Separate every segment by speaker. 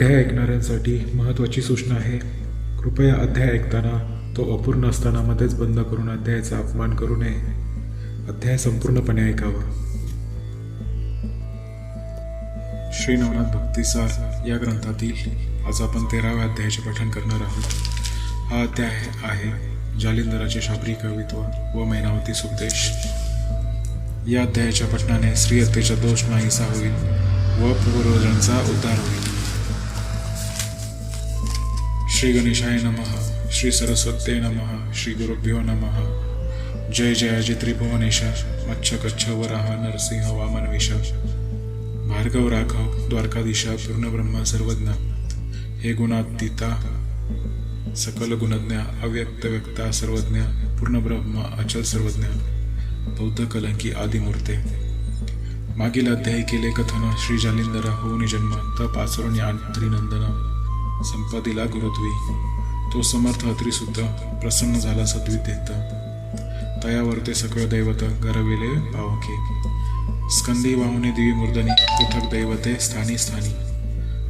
Speaker 1: अध्याय ऐकणाऱ्यांसाठी महत्त्वाची सूचना आहे. कृपया अध्याय ऐकताना तो अपूर्ण असताना मध्येच बंद करून अध्यायाचा अपमान करू नये. अध्याय संपूर्णपणे ऐकावा. श्री नवनाथ भक्तिसार या ग्रंथातील आज आपण 13व्या अध्यायाचे पठण करणार आहोत. हा अध्याय आहे जालिंदराचे शाबरी कवित्व व मैनावती उपदेश. या अध्यायाच्या पठणाने स्त्रीहत्येचा दोष नाहीसा होईल व पूर्वजांचा उद्धार होईल. श्री गणेशाय नमः. श्री सरस्वत्ये नमः. श्री गुरुभ्यो नमः. जय जय अजय त्रिभुवनेश मच्छ कच्छ वराह नरसिंह वामन वेश. भार्गव राघव द्वारकाधीशा पूर्ण ब्रह्मा सर्वज्ञ. हे गुणातीता सकल गुणज्ञ अव्यक्त व्यक्ता सर्वज्ञ पूर्ण ब्रह्म अचल सर्वज्ञ बौद्ध कलंकी आदिमूर्ते. मागील अध्यायी केले कथन श्री जालिंदरा होऊन जन्म तप आचरुणी अंतरीनंदन संपदिला गुरुत्वी. तो समर्थ अत्रिसुत प्रसन्न झाला सद्वितेत. तयावर सकळ दैवत गरविले पावके. स्कंदी वाहुनी दिवी मूर्धनी पृथक दैवते स्थानी स्थानी.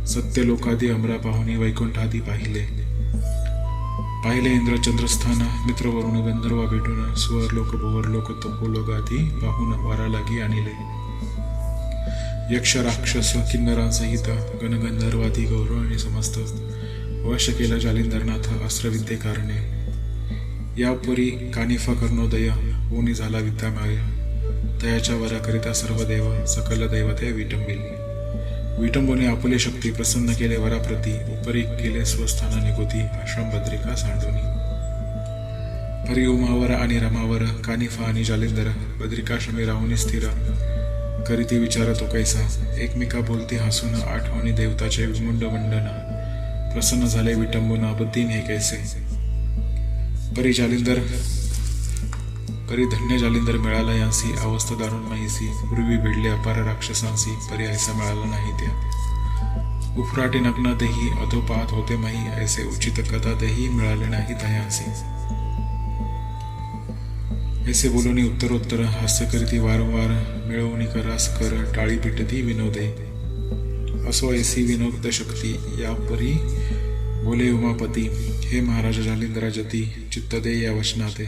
Speaker 1: सत्य लोकादी अमरा पाहुनी वैकुंठादी पाहिले. इंद्र चंद्रस्थान मित्र वरुण गंधर्वा भेटून स्वरलोक भुवरलोक तपोलोगादी पाहून वारा लागी आणले. यक्ष राक्षस किन्नरांसहित गणगंधर्वादी गौरव आणि समस्त वश केला जालिंदरनाथ अस्त्रविद्ये कारणे. यापरी कानिफा कर्णोदय होऊन झाला विद्यामय. तयाच्या वराकरिता सर्व देव सकल दैवते विटंबिली. विटंबोने आपुले शक्ती प्रसन्न केले वराप्रती. उपरी केले स्वस्थाना निगोती आश्रम बद्रिका सांडोनी. परी उमावर आणि रमावर कानिफा आणि जालिंदर बद्रिकाश्रमी राहुनी स्थिर. करीती विचार तो कैसा एकमेका बोलती हसून आठवणी देवताचे विमुंड वंदन. प्रसन्न झाले विटंबना बुद्धीन हे कैसे. परी धन्य जालिंदर मिळाला यांसी अवस्था दारुण माहीसी. पूर्वी भिडले अपार राक्षसांसी परी ऐसा मिळाला नाही त्या. उफराटी नग्न देही अधोपात होते माही ऐसे उचित कथा देही मिळाले नाही तयांसी. ऐसे बोलूनी उत्तरोत्तर हास्य करीती वारंवार मिळवणी करास कर टाळी पिटती विनोदे. असो ऐसी विनोद शक्ती यापरी बोले उमापती. हे महाराज जालिंदरा जती चित्त दे या वचनाते.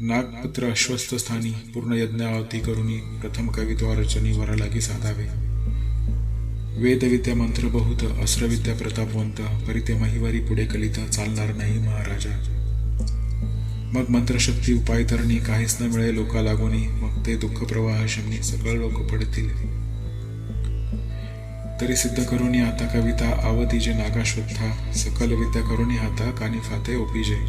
Speaker 1: नागपुत्र अश्वस्थ स्थानी पूर्ण यज्ञावती करुणी प्रथम कवित्वा रचनी वरा लागी साधावे. वेदविद्या मंत्र बहुत अस्त्रविद्या प्रतापवंत परिते महिवारी पुढे कलिता चालणार नाही महाराजा. मग मंत्रशक्ती उपाय तरणी काहीच न मिळे लोका लागोनी. मग ते दुःख प्रवाह शमनी सगळ लोक पडतील. तरी सिद्ध करुणी आता कविता आवतीजे नागाश्वत्था. सकल विद्या करुणी आता कानिफाते ओपिजे.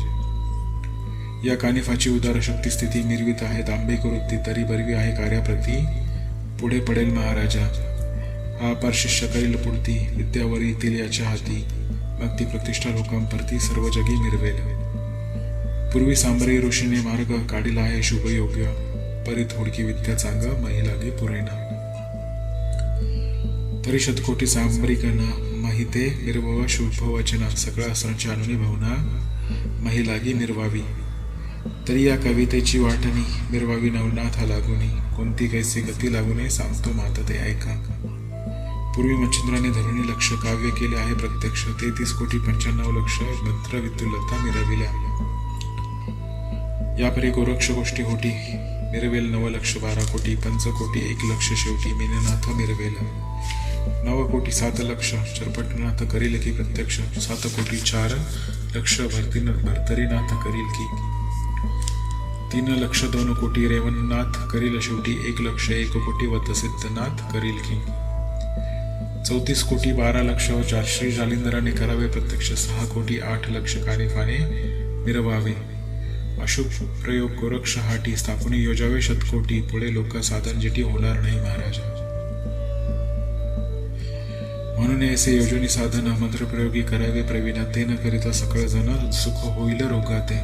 Speaker 1: या कानिफाची उदार शक्ती स्थिती निर्वित आहे तांबे करुत्ती. तरी बरवी आहे कार्याप्रती पुढे पडेल महाराजा. हा अपार शिष्य करील पुढती विद्यावर येतील याच्या हाती. मग ती प्रतिष्ठा लोकांपरती सर्व जगी मिरवेल. पूर्वी सांबरी ऋषीने मार्ग काढिला आहे शुभ योग्य. परी थोडकी विद्या चांग मही लागे पुरेना. तरी शतकोटी सांबरिकांना माहिते निर्भव शुभ वचना. सगळ्या असरांची अनुनी भावना मही लागी निर्वावी. तरी या कवितेची वाटणी निर्वावी नवनाथा लागुनी. कोणती कैसी गती लागुने सांगतो माता ते ऐका. पूर्वी मच्छिंद्राने धरुणी लक्ष काव्य केले आहे प्रत्यक्ष. 33,95,00,000 मंत्र विद्युल्लता मिरविल्या. यापरी गोरक्ष गोष्टी होती मिरवेल 9,12,00,000 पंचकोटी 1,00,000 शेवटी मीननाथ मिरवेल. 9,00,00,000 7,00,000 चरपटनाथ करील की प्रत्यक्ष. 7,00,00,000 4,00,000 भरतरीनाथ करील की. 3,02,00,000 रेवणनाथ करील शेवटी. 1,01,00,000 वतसिद्धनाथ करील की. 34,12,00,000 श्री जालिंदराने करावे प्रत्यक्ष. 6,08,00,000 कानिफाने मिरवावे. अशुभ प्रयोग गोरक्ष हाटी स्थापने योजावे शतकोटी. पुढे लोक साधन जेटी होणार नाही महाराजा. म्हणून ऐसे योजनी साधन मंत्रप्रयोगी करावे प्रवीण. ते न करिता सकळ जण सुख होईल रोगाते.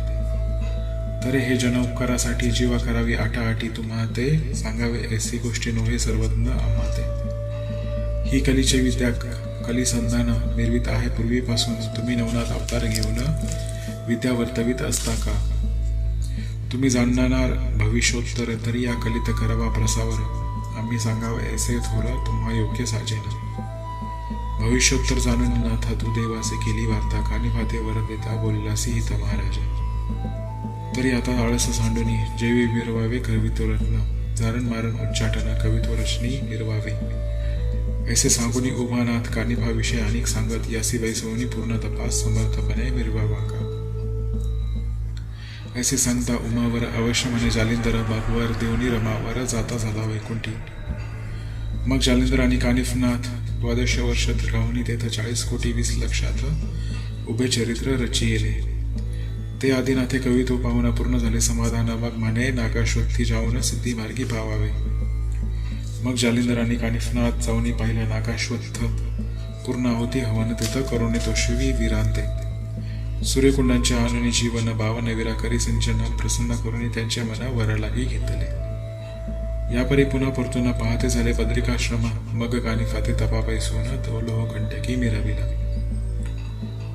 Speaker 1: तरी हे जन उपकारासाठी जीवा करावी आटाआटी. तुम्हा ते सांगावे ऐसी गोष्टी नव्हे सर्वज्ञ आम्हाते. ही कलीची विद्या कलिसंधान निर्मित आहे पूर्वीपासून. तुम्ही नवनाथ अवतार घेऊन विद्या वर्तवित असता का. तुम्ही जाणणार भविष्योत्तर. तरी या कलित करावा प्रसावर. आम्ही सांगावे ऐसे थोर तुम्हा योग्य साजेना. भविष्योत्तर जाणून नाथा तू देवासे केली वार्ता, कानिफा ते वर देता बोललासी हित महाराजा. तरी आता आळस सांडुनी जेवी मिरवावे कवित्व रत्न, जारण मारण उच्चाटन कवित्व रचनी मिरवावे. ऐसे सांगुनी उमानाथ कानिफा विषय अनेक सांगत, यासी बैसवनी पूर्ण तपास समर्थपणे मिरवावा का. ऐसे सांगता उमावर अवश्य म्हणे जालिंदर, बाबूवर देवनी रमावर जाता झाला वैकुंठी. मग जालिंदर आणि कानिफनाथ 12 वर्ष राहुनी तेथ 40 कोटी 20 लक्षात उभे चरित्र रचिले. ते आदिनाथे कवित्व पाहून अपूर्ण झाले समाधान, मग म्हणे नागाश्वत्थी जाऊन सिद्धी मार्गी पावावे. मग जालिंदर आणि कानिफनाथ जाऊनी पाहिला नागाश्वत्थ पूर्ण होती हवन तेथ करुणे तोषवी वीरांते. सूर्यकुंडांच्या आननी जीवन 52 विरा करी सिंचन प्रसन्न करून त्यांच्या मना वरालाही घेतले. यापरी पुन्हा परतून पाहते झाले बद्रिकाश्रमा, मग कानिफाते तपा पैसून तो लोह कंटकी मिरविला.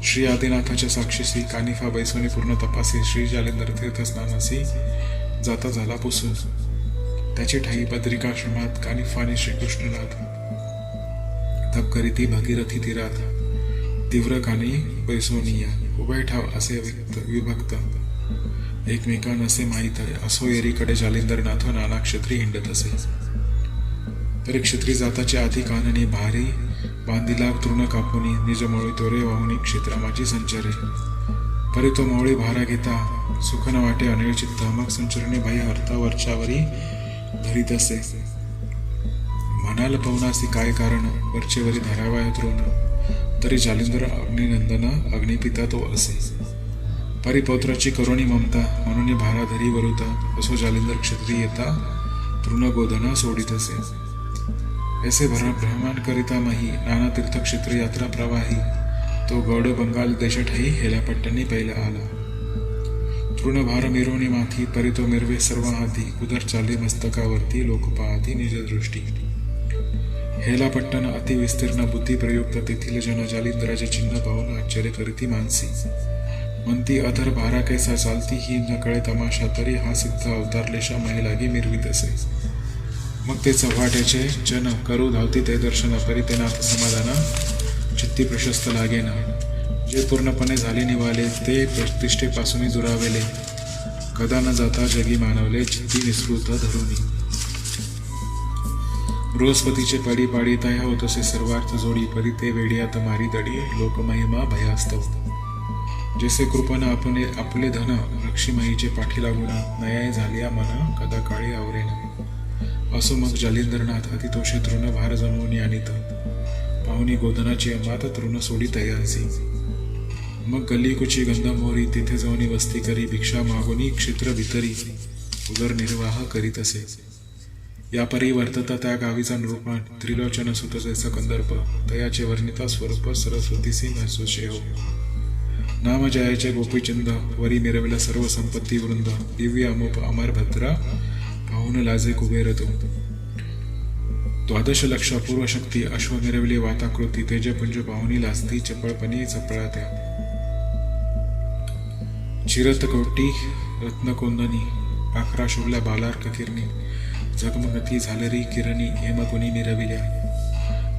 Speaker 1: श्री आदिनाथाच्या साक्षीसी कानिफा बैसोनी पूर्ण तपासी, श्री जालिंदर तीर्थ स्नानासी जाता झाला पुसून. त्याची ठाई बद्रिकाश्रमात कानिफाने श्रीकृष्णनाथ तप करीती भगीरथी तीरात, तीव्र कानी बैसोनिया उभय ठाव असे विभक्त एकमेकांना असे माहीत आहे. असो एरीकडे जालिंदरनाथ नाना क्षत्री हिंडत असे. तरी क्षत्री जाताचे आधी काननी भारी बांधिला तृण कापुनी, निज मौळी तोरे वाहुनी क्षेत्र माझी संचरे. परी तो मौळी भारा घेता सुख न वाटे अनिळ चित्त, मग संचरणे भाई हरता वरच्यावरी धरीत असे. म्हणाल पवनासी काय कारण, वरचेवरी धरावाय तृण, तरी जालिंदर अग्निनंदन अग्निपिता तो असे. परिपौत्राची करुणी ममता, म्हणून भाराधरी वरुता, असो जालिंदर क्षत्री येता तृण गोदना सोडित असे. ऐसे भ्रमण करिता मही नाना तीर्थक्षेत्र यात्रा प्रवाही, तो गौड बंगाल देशठाई हेलापट्टणी पहिला आला. तृणभार मिरवणी माथी, परी तो मिरवे सर्व हाती, उदर चाले मस्तकावरती लोक पाहती निज दृष्टी. हेलापट्टण अतिविस्तीर्ण बुद्धी प्रयुक्त, तेथील जन जालिंदराचे चिन्ह पाहून आश्चर्य करीती मानसी. म्हणती अधर भारा कैसा चालती, ही न कळे तमाशा, तरी हा सिद्ध अवतारलेशा महिलागी मिरवीत असे. मग ते चव्हाट्याचे जन करू धावती ते दर्शन, परी ते नाथ समाधान चित्ती प्रशस्त लागेना. जे पूर्णपणे झाले निवाले, ते प्रतिष्ठेपासून दुरावेले, कदा न जाता जगी मानवले, चित्ती निस्कृत धरुनी. बृहस्पतीचे पडी पाडी तया होत असे सर्वार्थ जोडी, परी ते वेडियात मारी दडी, लोकमहिमा भयास्तव. जैसे कृपण आपले धन रक्षीमाईचे पाठी लागून, नयाय झालिया मन कदा काळी आवरेना. असो मग जालिंदरनाथ अतितोषे तृण भार जमवून आणीत, पाहुणी गोधनाची अंबात तृण सोडी तयासी. मग गल्लीकुची गंधमोरी तेथे जाऊनी वस्ती करी, भिक्षा मागुनी क्षेत्र भितरी उदरनिर्वाह करीत असे. या परी वर्तता त्या गावीचा नृपण, त्रिलोचन सुत जैसा कंदर्प, तयाचे वर्णिता स्वरूप सरस्वतीसी महसूशे हो. नाम जयाचे गोपीचंद, वरी मिरविला सर्व संपत्ती वृंद, दिव्य अमोप अमर भद्रा पाहून लाजे कुबेर तो. 12 लक्ष पूर्व शक्ती, अश्व मिरविले वाताकृती, तेजपुंज पाहुणी लाजती चपळपणी चपळा त्या. चिरत कोटी रत्नकोंदनी, पाखरा शोभल्या बालार्क किरणी, झगमगती झालरी किरणी हेमगुणी मिरविल्या.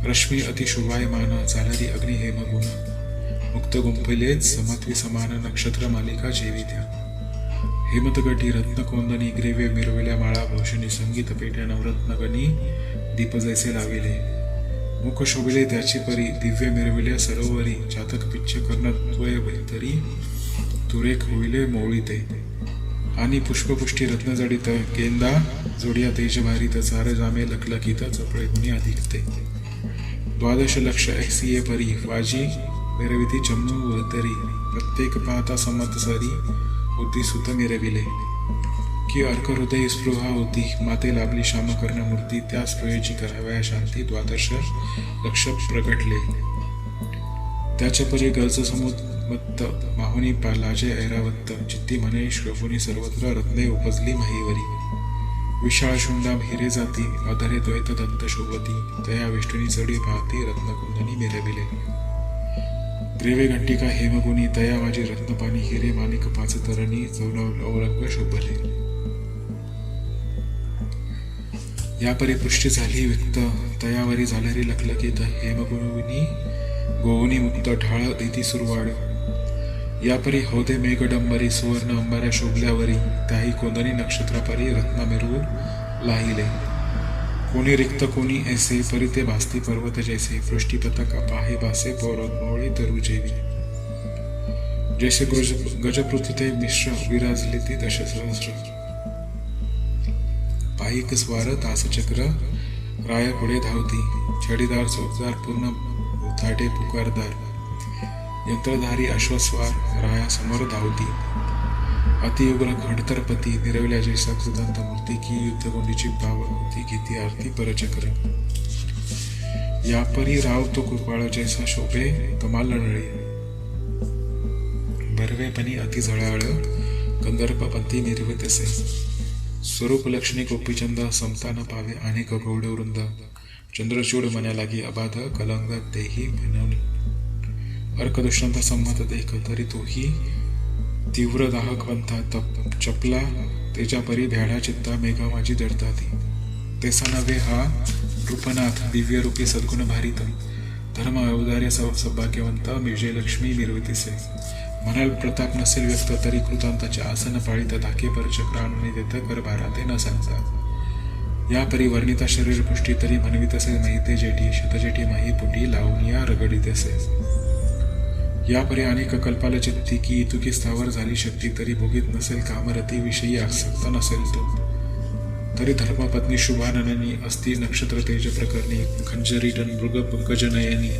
Speaker 1: रश्मी अतिशोभायमान, झालरी अग्नि हेमगुण, मुक्त गुंफिलेच समत्वी समान नक्षत्र मालिका जेवित्या. हेमतगटी रत्नकोंदनी, ग्रेवे मिरविल्या माळा भूषणी, संगीत पेट्या नवरत्नगणी दीप जैसे लाविले. मुख शोभिले त्याची परी, दिव्य मिरविल्या सरोवरी, चातक पिच्छ कर्णद्वय भैतरी, तुरेक होईले मोळीते. आणि पुष्पपुष्टी रत्नजडित, गेंदा जोडिया तेज भारित, चार जामे लखलखित, चपळे गुणी अधिकते. 12 लक्ष ऐसिये परी, वाजी मिरविती चमू वतरी, प्रत्येक पाहता संवत्सरी होती सुत मिरविले. की अर्क हृदय स्पृहा होती, माते लाभली श्याम कर्ण मूर्ती, त्या स्पृहेची कराव्या शांती. 12 लक्ष प्रगटले, त्याच्या परी गरज समुद्मत्त, माहुनी लाजे ऐरावत्त, चित्ती म्हणे श्रवुनी सर्वत्र रत्ने उपजली माहीवरी. विशाळ शुंडा हिरे जाती, अधरे द्वैत दंत शोभती, तया वेष्टनी चढी पाहती रत्नकुंदनी मिरविले. ग्रेवे घंटिका हेमगुणी, तया माझी रत्नपाणी, हिरे माणिक 5 तरणी, चौरंग शोभले. या परी पृष्ठी झाली व्यक्त, तयावरी झालेली लखलखित, हेमगुणी गोवनी मुक्त ढाळ दिती सुरवाड. यापरी होते मेघडंबरी सुवर्ण अंबाऱ्या शोभल्यावरी, त्याही कोंदणी नक्षत्रापरी रत्न मिरवून लाहिले. कोणी रिक्त कोणी ऐसे, परी ते भासती पर्वत जैसे. पृष्ठीपताका पाहे बासे पौरत मोळी तरु जेवी. जैसे गजपृथ्वी ते मिश्र विराजले ती दशसहस्र. पायिक स्वार तासचक्र राया पुढे धावती. छडीदार चौकदार पूर्ण भूताटे पुकारदार. यंत्रधारी अश्वस्वार राया समोर धावती. अतिउग्र घडतरपती निरवल्या जैसा कृतांत मूर्ती की युद्धगोंडीची पावळ होती घेती आरती परचक्र. यापरी राव तो कृपाळ जैसा शोभे कमाल नळी. बरवेपणी अति झळाळ कंदर्पपंथी निर्वित असे. स्वरूप लक्ष्मी गोपीचंद समता न पावे अनेक गौड वृंद. चंद्रचूड मन्या लागी अबाध कलंग तेही म्हणवणी. अर्कदुष्टांत संमत देख तरी तोही तीव्र दाहक पंथा तप चपला. तेच्या परी भ्याडा चित्ता मेघा माझी जडताती. तेसा नव्हे हा रूपनाथ दिव्य रूपी सद्गुण भारित. धर्म अवधार्य सौभाग्यवंत विजयलक्ष्मी निर्वतीसे. म्हणाल प्रताप नसेल व्यक्त तरी कृतांताचे आसन पाळीत. धाके पर चक्र आणून देत कर भाराते न सांगता. या परी वर्णिता शरीर पुष्टी तरी म्हणवीत असे महिते जेठी. शतजेठी माही पुटी लावून या रगडीत असे. यापरी अनेक कल्पाल चित्ती की इतुकी स्थावर झाली शक्ती. तरी भोगीत नसेल कामरती विषयी आसक्त नसेल तो. तरी धर्मपत्नी शुभाननी असती नक्षत्र तेज प्रकरणी. खंजरीटन मृग पंकजनयनी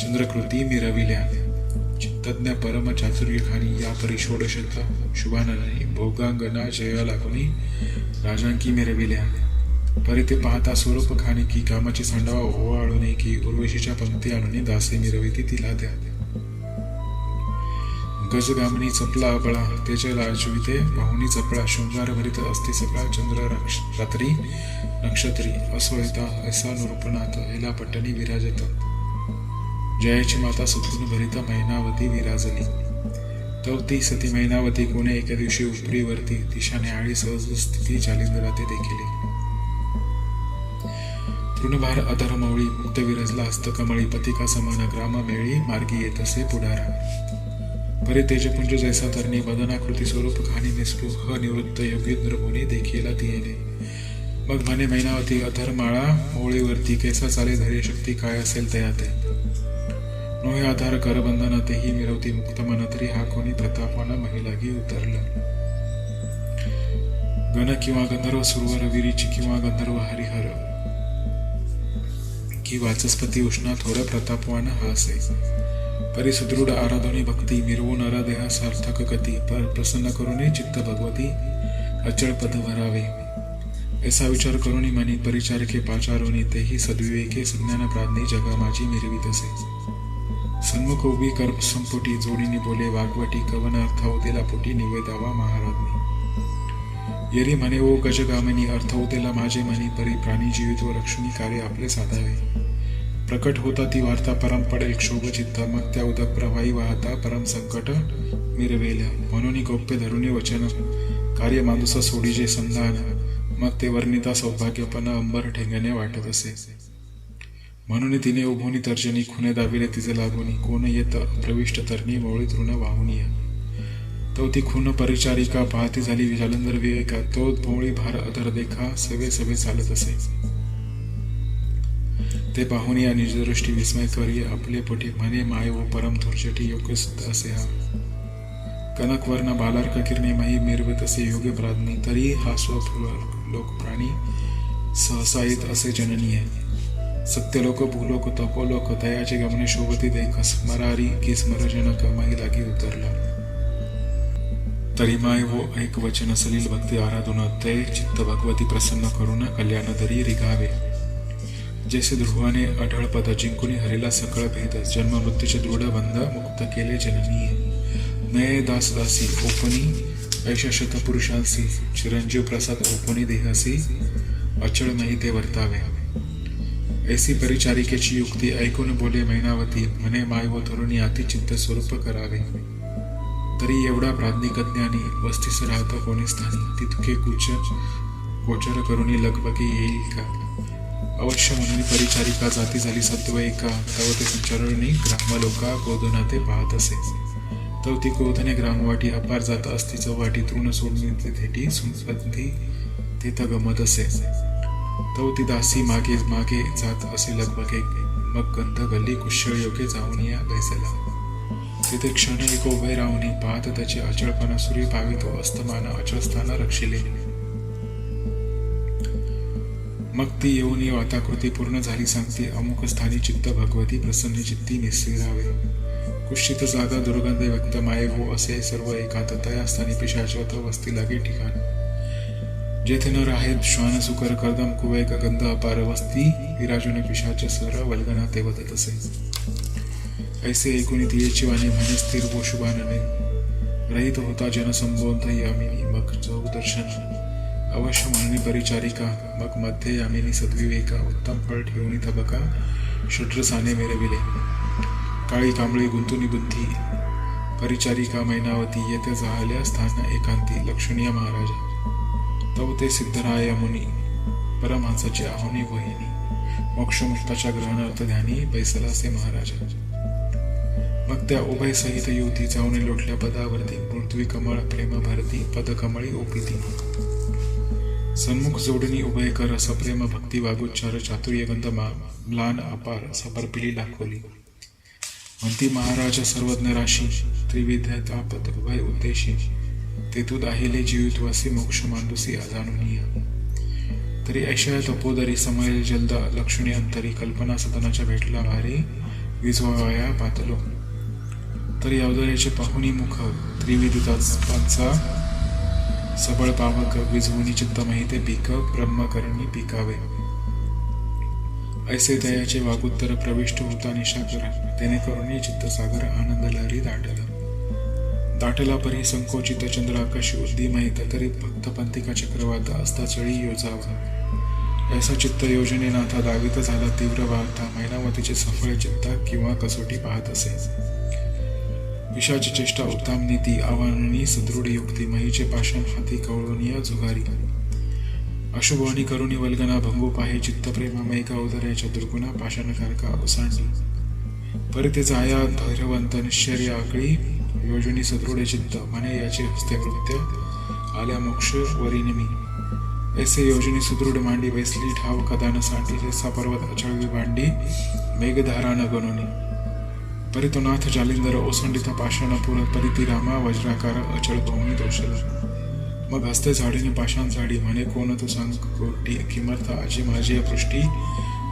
Speaker 1: चंद्रकृती मिरविल्या. चित्तज्ञ परम चातुर्य खानी. यापरी षोडशता शुभाननी भोगांगना जया लागुनी राजांकी मिरविल्या. परी ते पाहता स्वरूप खाणी की कामाची सांडावा ओवाळून की. उर्वशीच्या पंक्ती आणून दासे मिरविती तिला द्या. गजगामनी चपला बळा तेज लाजविते. पाहुणी चपळा शृंगार भरित असती सकाळ. चंद्र रात्री नक्षत्री असो येता ऐसा नृपनाथ. हेला पट्टणी विराजत. जयाची माता सद्गुण भरित मैनावती विराजली. तवती सती मैनावती कोणे एका दिवशी उपरीवरती. दिशाने आळी सहज स्थिती जालिंदराते देखिले. तृणभार अधरमवळी मुक्त विरजला हस्तकमळी. पतिका समान ग्राम मेळी मार्गी येत असे पुढारा. परी तेजपुंज जैसा तरणी बदनाकृती स्वरूप खाणी निस्पृह निवृत्त योगेंद्र मुनी देखील तियेने. मग म्हणे मैनावती अधरमाळा मोळीवरती. कैसा चाले धैर्य शक्ती काय असेल तयाते. नोहे आधार करबंधन तेही मिरवती मुक्त मन. तरी हा कोणी प्रतापवान महिलागी उतरलं. गण किंवा गंधर्व सुरवर विरीची किंवा गंधर्व हरिहर की वाचस्पती उष्णा थोर प्रतापवान हा असे. परी सुदृढ आराधनी भक्ती मिरवून नरदेहा सार्थक गती. पर प्रसन्न करूने चित्त भगवती अचळ पद भरावे. ऐसा विचार करूनी मनी परिचारके पाचारुनी. तेही सद्विवेके संज्ञान प्राज्ञी जगा माझी मिरवीत असे. सन्मुख उभी कर संपुटी जोडीने बोले वाघवटी. कवन अर्थ होतेला पोटी निवेदावा महाराज्ञी. येरी म्हणे ओ गजगामिनी अर्थ होतेला माझे मनी. परी प्राणी जीवित व रक्षणी कार्य आपले साधावे. प्रकट होता ती वार्ता परम पडेल क्षोभ चित्ता. मग त्या उदक प्रवाही वाहता परम संकट मिरवेल्या. म्हणून गोप्य धरुणी वचन कार्य माणूस सोडीजे संधान. मग ते वर्णिता सौभाग्यपण अंबर ठेंगणे वाटत असे. म्हणून तिने उभोनी तर्जनी खुने दाविले तिचे लागुनी. कोण येत प्रविष्ट तरणी मोळी तृण वाहुनिया. तो ती खून परिचारिका पाहती झाली जालंधर विवेका. तो मोळी भार अधर देखा सवे सवे चालत असे. ते पाहुन या निजदृष्टी विस्मय करी आपले पोटी. म्हणे माय व परम थोरचटी योग्य सुद्धा असे हा. कनकवर्ण बालार्क किरणे माई मिरवत असे योग्य प्राज्ञी. तरी हा स्वफुल लोक प्राणी सहसा येत असे जननीय. सत्यलोक भूलोक तपोलोक दयाचे गमने शोभती देख. स्मरारी की स्मरजनक माई लागी उतरला. तरी माय वो ऐक वचन सलील भक्ती आराधून. ते चित्त भगवती प्रसन्न करून कल्याण दरी रिघावे. जैसे ध्रुवाने अढळ पद जिंकुनी हरिला सकळ भेद. जन्म मृत्यूचे दृढ बंध मुक्त केले जननीय. नये दास दासी ओपनी ऐशा शत पुरुषांसी. चिरंजीव प्रसाद ओपनी देहासी अचळ नाही ते वर्तावे. ऐसी परिचारिकेची युक्ती ऐकून बोले मैनावती. म्हणे माय व तरुणी अति चित्त स्वरूप करावे. तरी एवढा प्राज्ञिक ज्ञानी वस्तीस राहता कोणी स्थानी. तितके गोचर करुणी लगबगी येईल का. अवश्य म्हणून परिचारिका जाती झाली सत्व एका, तव ते संचारणी ग्राम लोका गोधना ते पाहत असे. तव ती गोधने ग्रामवाटी अपार जात असती चौवाटी, तृण सोडून थेटी सुंपती ते गमत असे. तव ती दासी मागे मागे जात असे लगबगे, मग गंध गल्ली कुशळ योगे जाऊन या बैसला. तिथे क्षण एक उभे राहुनी पाहत त्याची अचळपणा सूर्य पावे तो अस्तमान अचळस्थाना रक्षिले. मग ती येऊन वाताकृती पूर्ण झाली सांगते, अमुक स्थानी चित्त भगवती प्रसन्न चित्ती निस्सिरावे. कुश्चित जागा दुर्गंध व्यक्त माये हो असे सर्व एकात, तया स्थानी पिशाचवत वस्ती लागे ठिकाण. जेथे न राहेत श्वान सुकर कर्दम कुवेक गंध अपार वस्ती, विराजून पिशाच सर वल्गना ते वदत असे. ऐसे ऐकून तियेची वाणी म्हणे स्थिर व शुभानने, रहित होता जनसंबोध यामिनी मग जाऊ दर्शन. अवश्य म्हणून परिचारिका मग मध्ये यामिनी सद्विवेका, उत्तम फळ ठेवून तबका षड्रसाने मिरविले. काळी कांबळी गुंतुनी बुद्धी परिचारिका मैनावती, येथे जाहल्या स्थान एकांती लक्षणीय महाराजा. तव ते सिद्धराय मुनी परमांसाची आहुनी वहिनी, मोक्षमुक्ताच्या ग्रहणार्थ ध्यानी बैसला से महाराजा. मग त्या उभय सहित युवती जाऊन लोटल्या पदावरती, पृथ्वी कमळ प्रेम भरती पद कमळी ओपिती. सन्मुख जोडणी उभय कर सप्रेम भक्ती वागोच्चार, चातुर्य गंध म्लान अपार सपर्पिली दाखवली. म्हणती महाराज सर्वज्ञ राशी, त्रिविद्या पद उभय उद्देशी, तेतू दाहिले जीवितवासी मोक्ष मांडुसी जाणून. तरी ऐशा तपोदरी समय जलद लक्षणी अंतरी, कल्पना सदनाच्या भेटला भारी विजवाया पातलो. तरी अवदरेचे पाहुणी मुख त्रिविदिताचा सबळ पावक, विजवुनी चित्त महिते पीक ब्रह्मकरणी पिकावे. ऐसे दयाचे वागुत्तर प्रविष्ट होता निशाकर, तेने करुणी चित्त सागर आनंद लहरी दाटला परी संकोचित चंद्र आकाशी उद्दीमहित, तरी भक्त पंतिका चक्रवात असता चळी योजावा. ऐसा चित्त योजनेनाथा दावित झाला तीव्र वार्ता, मैनावतीचे सफळ चित्ता किंवा कसोटी पाहत असे. विषाची चेष्टा उत्तम नीती, आव्हानी सदृढ युक्ती, महीचे पाषाण हाती कवळोनिया जुगारी. अशुभवानी करुणी वल्गना भंगू पाहे, चित्त प्रेमामय का उदराच्या दुर्गुणा पाषाणकारका ओसांडली. परिते जाया धैर्यवंत निश्चर्य आकळी, योजनी सदृढ चित्त म्हणे याचे हस्ते कृत्य, आल्या मोक्ष वरिनिमी. ऐसे योजनी सुदृढ मांडी बैसली ठाव कदान सांडी, जैसा पर्वत अचळवी भांडी मेघधारा न गणोनी. परितोनाथ जालिंदर ओसंडिता पाषाणपूर, परिती रामा वज्राकार अचळ भूमी दोषला. मग हस्ते झाडीने पाषाण झाडी म्हणे कोण तू सांग कोटी, किमर्थ आजी माझी पृष्टी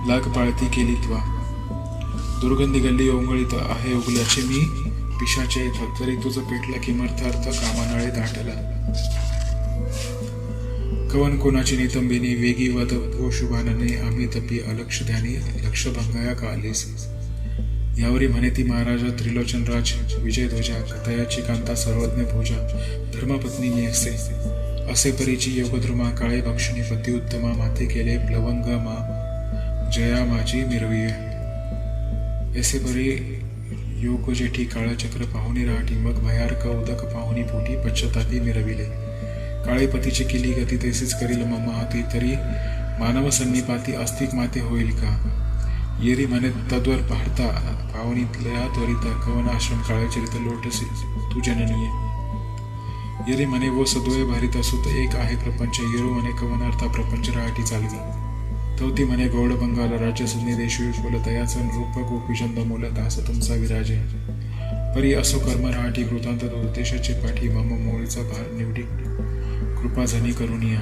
Speaker 1: लाग पाळती केली त्वा. दुर्गंधी गल्ली ओंगळीत आहे उगल्याचे मी, पिशाचे तरी तुझं पेटला किमर्थार्थ कामानाळे दाटला. कवन कोणाची नितंबिनी वेगी वद व शुभानने, आम्ही तपी अलक्ष ध्यानी लक्ष भंगाया कालीस. यावरी म्हणे ती महाराजा त्रिलोचन राज विजय ध्वजा, तयाची कांता सर्वज्ञ भोजा, धर्मपत्नी नियसे. असे परीची योगद्रुमा काळे भक्षिणी पती उत्तमा, माते केले प्लवंग मा जया माझी मिरवीय. ऐसे परी योग जेठी काळचक्र पाहुणी राहटी, मग भयार्क उदक पाहुणी पोटी पश्चाताती मिरविले. काळे पतीची केली गती तैसेच करील मम हाती, तरी मानव सन्निपाती अस्तिक माते होईल का. येरी म्हणे तद्वर पाहता पाहुणीतल्या त्वरित, कवन आश्रम काळचरित लोटसी तू जननीय. येरी म्हणे वो सदोय भरित सुत एक आहे प्रपंच, येरू म्हणे कवनार्था प्रपंच राहटी चालवी. तवती म्हणे गौड बंगाल राज्य सन्नी देशू विपुल, तयाचन रूप गोपीचंद मूल दास तुमचा विराजे. परी असो कर्म राहटी कृतांत उद्देशाचे पाठी, मम मोळीचा भार निवडी कृपा झनी करुनिया.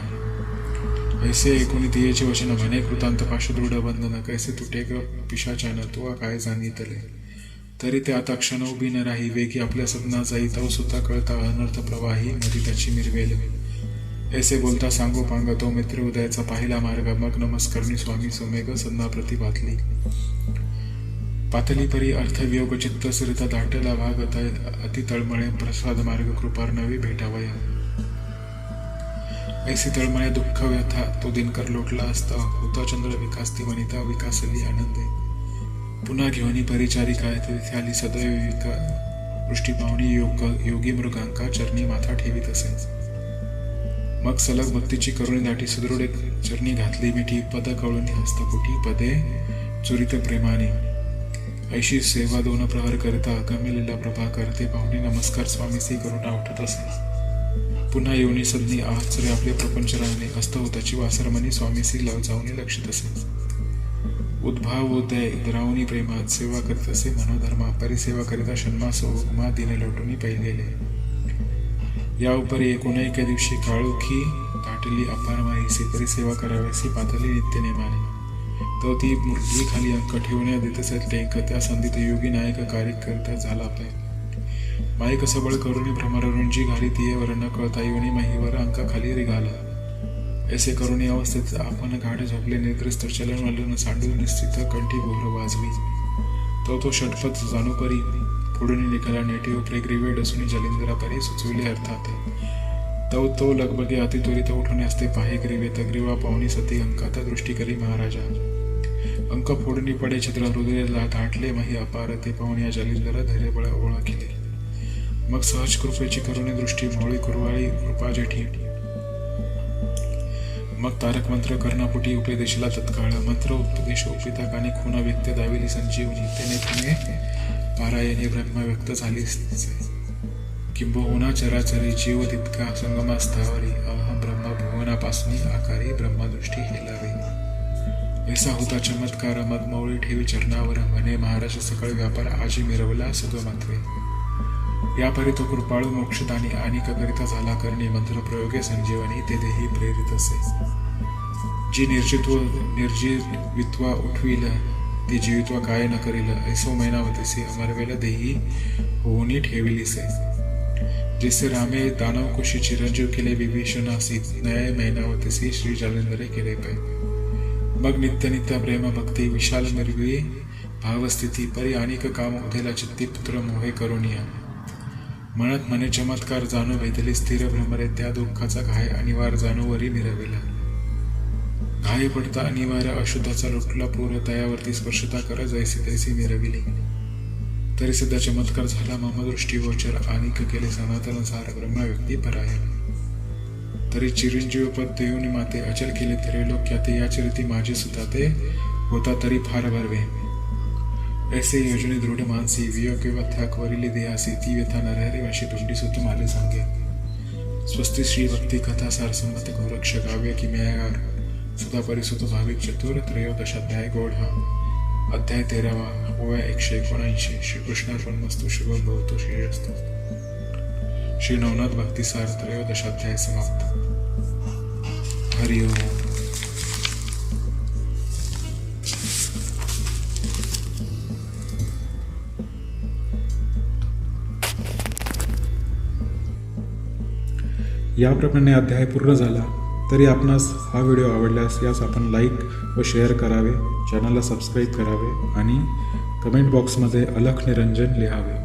Speaker 1: ऐसे ऐकून तियेचे वचन म्हणे कृतांत पाशदृढ बंधन, कैसे तुटे ग पिशाचान तुवा काय जाणीतले. तरी ते आता क्षण उभी न राही, वेगी आपल्या सदना जाई तव सुद्धा कळता अनर्थ प्रवाही, मधी त्याची मिरवेल. ऐसे बोलता सांगो पांग तो मित्र उदयाचा पाहिला मार्ग, मग नमस्करणी स्वामी सोमेग सदना प्रति पातली परी अर्थवियोग चित्त सिरता दाटला भाग, अति तळमळे प्रसाद मार्ग कृपार नवी भेटावया. ऐसी तळमळे दुःख व्यथा तो दिनकर लोटला असता, होता चंद्र विकासती वनिता विकासली आनंदे. पुन्हा घेऊनी परिचारिका तिथे आली सदैव वृष्टी पाहुणी योगी मृगांका चरणी माथा ठेवीत असे. मग सलग भक्तीची करुणी दाटी सुदृढ एक चरणी घातली मिठी पद कळुनी हस्तकुटी पदे चुरित प्रेमाने ऐशी सेवा दोन प्रहर करता गमिलेला प्रभा करते पाहुणे नमस्कार स्वामीसी करुणा उठत असे पुन्हा येऊनी सदनी आचरे आपले प्रपंच राहणे हस्तहोताची वासरमणी स्वामीसी लाव जाऊनी लक्षित असे उद्भावोदय द्रावणी प्रेमात सेवा करीत असे मनोधर्मा परिसेवा करिता षण्मास मा दिने लोटून पहिलेले या उपरी एका दिवशी काळोखी ताटली अपार माहिसी परिसेवा करावीसी पातली नित्य नेमाने तो ती मूर्ती खाली अंक ठेवण्या देत असेल टेक त्या संधीत योगी नायक कार्य करता झाला पाय माईक सबळ करुणी भ्रमरुंजी घाली तिये वर न कळता येऊनी माहीवर अंका खाली रिघाला ऐसे करुणी अवस्थेत आपण गाढ झोपले निद्रिस्त चलन वलन सांडून निश्चित कंठी भोर वाजवी तो षटपथ जाणू परी पुढून निघाला नेटे उपरे ग्रीवे डसुनी जलिंदरा परी सुचविले अर्थात तो लगबगे अतित्वरित उठवणे असते पाहे ग्रीवे तग्रीवा पाहुणी सती अंकात दृष्टी करी महाराजा अंक फोडणी पडे छत्र हृदयाला धाटले माही अपार ते पाहुण्या जलिंदरा धैर्य बळ ओळखले मग सहज कृपेची करुणी दृष्टी मोळी कुरवाळी कृपा जेठी मग तारक मंत्र कर्णापुटी उपदेशला तत्काळ मंत्र उपदेश उपिता कानी खुना व्यक्त दाविली संजीवनी तेने पुणे पारायणे ब्रह्मा व्यक्त झाली किंबहुना चराचरी जीव तितका संगमा स्थावरी अहम ब्रह्मा भुवनापासून आकारी ब्रह्मदृष्टी हेलावी ऐसा होता चमत्कार मदमौळी ठेवी चरणावर म्हणे महाराज सकळ व्यापार आजी मिरवला सत्वमात्वे यापरी तो कृपाळू मोक्षदानी आणि करिता झाला करणे मंत्र प्रयोगे संजीवनी ते देही प्रेरित असे जी निर्जीवित्वा उठविल ती जीवित्वा काय न करील ऐसो मैनावतीसी अमरवेल देही होऊनी ठेविलीसे जैसे रामे दानव कुशी चिरंजीव केले विभीषणासी न्याय मैनावतीसी श्री जालिंदरे केले पाय मग नित्य प्रेम भक्ती विशाल मिरवी भावस्थिती परी अनेक काम उधेला चित्ती पुत्र मोहे करुणिया म्हणत मने चमत्कार जाणू वेधली स्थिर भ्रमरे त्या दुःखाचा घाय अनिवार्य जाणूवरी मिरविला घाय पडता अनिवार्य अशुद्धाचा लुटला पूर तयावरती स्पर्शता कर जैसी तैसी मिरविली तरी सध्या चमत्कार झाला मम दृष्टीगोचर अनेक केले सनातन सार ब्रह्मा व्यक्ती परायण तरी चिरंजीव पद देऊन माते अचल केले त्रैलोक्याते या चरिती माझे सुद्धा ते होता तरी फार भरवे ऐसे योजने दृढ मानसी वियोग त्याग वरिली देहासी ती व्यथा नरहरी वंशी तुंडी सुत माले सांगे स्वस्ती श्री भक्ती कथा सारसंमत गोरक्ष काव्य किमयागार सुधा परिसुत भाविक चतुर त्रयोदशाध्याय गौढा अध्याय 13 ओव्या 179 श्रीकृष्णार्पणमस्तु शुभं भवतु श्रीरस्तु श्री नवनाथ भक्तिसार त्रयोदशाध्याय समाप्त हरि ओम याप्रमाणे अध्याय पूर्ण झाला तरी आपणास हा व्हिडिओ आवडल्यास यास आपण लाईक व शेअर करावे चॅनलला सबस्क्राईब करावे आणि कमेंट बॉक्समध्ये अलख निरंजन लिहावे